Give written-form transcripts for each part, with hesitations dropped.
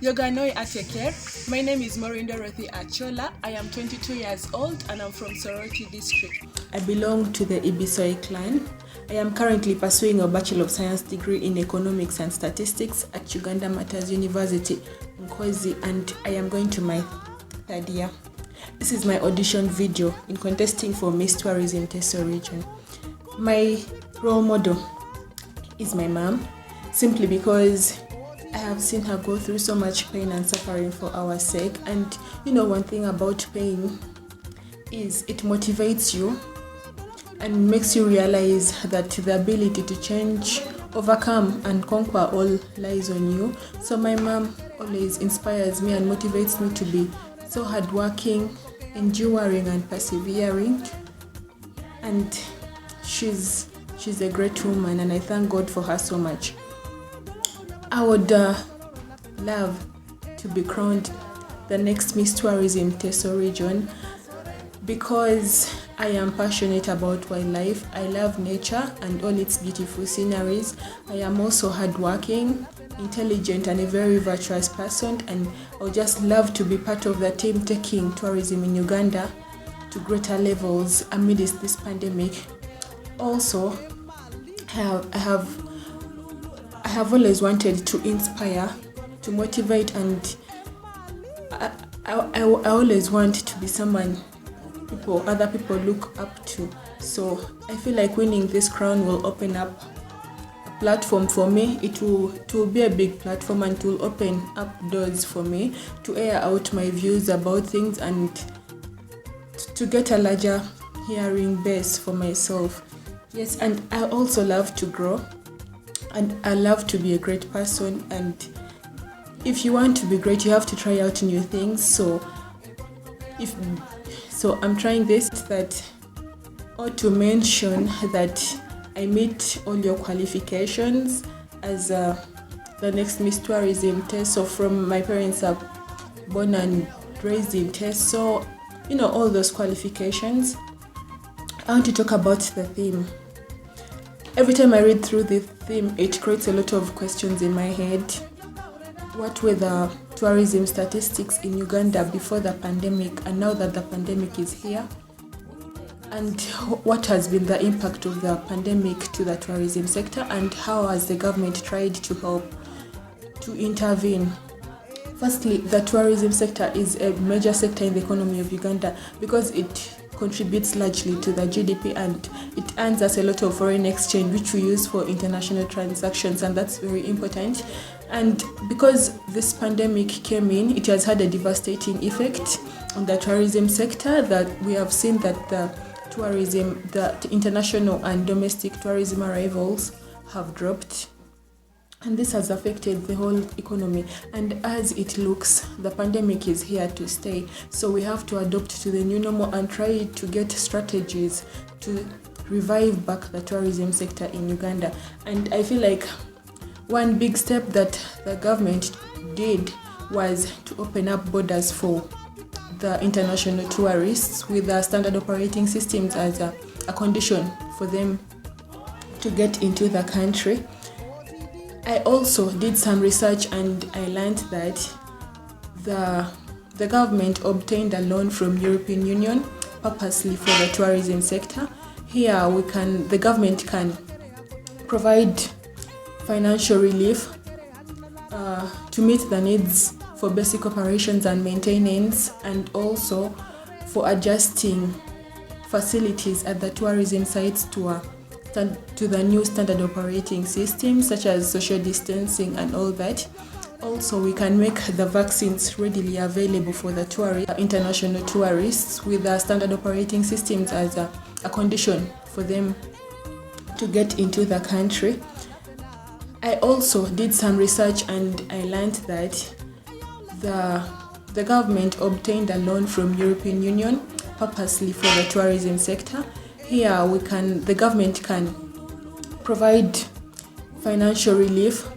Yoganoi Ateke. My name is Maureen Dorothy Achola. I am 22 years old and I'm from Soroti district. I belong to the Ibisoi clan. I am currently pursuing a Bachelor of Science degree in Economics and Statistics at Uganda Matters University, Nkozi, and I am going to my third year. This is my audition video in contesting for Miss Tourism Teso region. My role model is my mom, simply because I have seen her go through so much pain and suffering for our sake. And one thing about pain is it motivates you and makes you realize that the ability to change, overcome, and conquer all lies on you. So my mom always inspires me and motivates me to be so hardworking, enduring, and persevering. And she's a great woman, and I thank God for her so much. I would love to be crowned the next Miss Tourism Teso region because I am passionate about wildlife. I love nature and all its beautiful sceneries. I am also hardworking, intelligent, and a very virtuous person, and I would just love to be part of the team taking tourism in Uganda to greater levels amidst this pandemic. Also, I have always wanted to inspire, to motivate, and I always want to be someone other people look up to. So I feel like winning this crown will open up a platform for me. It will be a big platform, and it will open up doors for me to air out my views about things and to get a larger hearing base for myself. Yes, and I also love to grow. And I love to be a great person, and if you want to be great, you have to try out new things. So I'm trying this, that or to mention that I meet all your qualifications as the next Miss Tourism Teso. From my parents are born and raised in Teso, all those qualifications. I want to talk about the theme. Every time I read through the theme, it creates a lot of questions in my head. What were the tourism statistics in Uganda before the pandemic, and now that the pandemic is here? And what has been the impact of the pandemic to the tourism sector, and how has the government tried to help to intervene? Firstly, the tourism sector is a major sector in the economy of Uganda because it contributes largely to the GDP, and it earns us a lot of foreign exchange which we use for international transactions, and that's very important. And because this pandemic came in, it has had a devastating effect on the tourism sector, that we have seen that the international and domestic tourism arrivals have dropped. And this has affected the whole economy. And as it looks, the pandemic is here to stay. So we have to adapt to the new normal and try to get strategies to revive back the tourism sector in Uganda. And I feel like one big step that the government did was to open up borders for the international tourists with the standard operating systems as a condition for them to get into the country. I also did some research, and I learned that the government obtained a loan from European Union purposely for the tourism sector. Here the government can provide financial relief to meet the needs for basic operations and maintenance, and also for adjusting facilities at the tourism sites to the new standard operating systems, such as social distancing and all that. Also, we can make the vaccines readily available for the international tourists with the standard operating systems as a condition for them to get into the country. I also did some research, and I learned that the government obtained a loan from European Union purposely for the tourism sector. Here the government can provide financial relief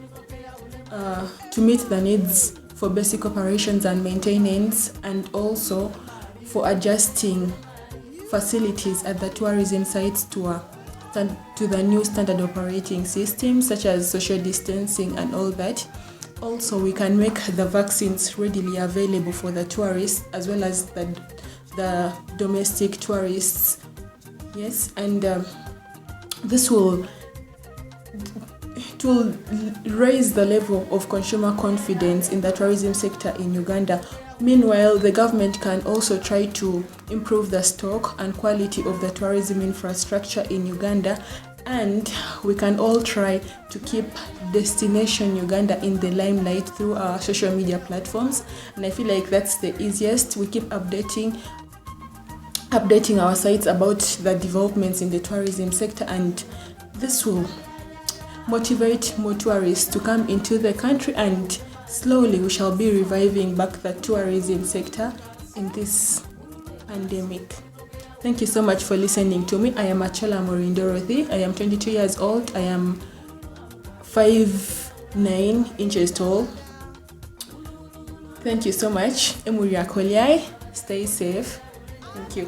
to meet the needs for basic operations and maintenance, and also for adjusting facilities at the tourism sites to the new standard operating systems, such as social distancing and all that. also we can make the vaccines readily available for the tourists as well as the domestic tourists. Yes, and this will raise the level of consumer confidence in the tourism sector in Uganda. Meanwhile, the government can also try to improve the stock and quality of the tourism infrastructure in Uganda, and we can all try to keep Destination Uganda in the limelight through our social media platforms. And I feel like that's the easiest. We keep updating our sites about the developments in the tourism sector, and this will motivate more tourists to come into the country, and slowly we shall be reviving back the tourism sector in this pandemic. Thank you so much for listening to me. I am Achola Maureen Dorothy. I am 22 years old. I am 5'9" inches tall. Thank you so much. Stay safe. Thank you.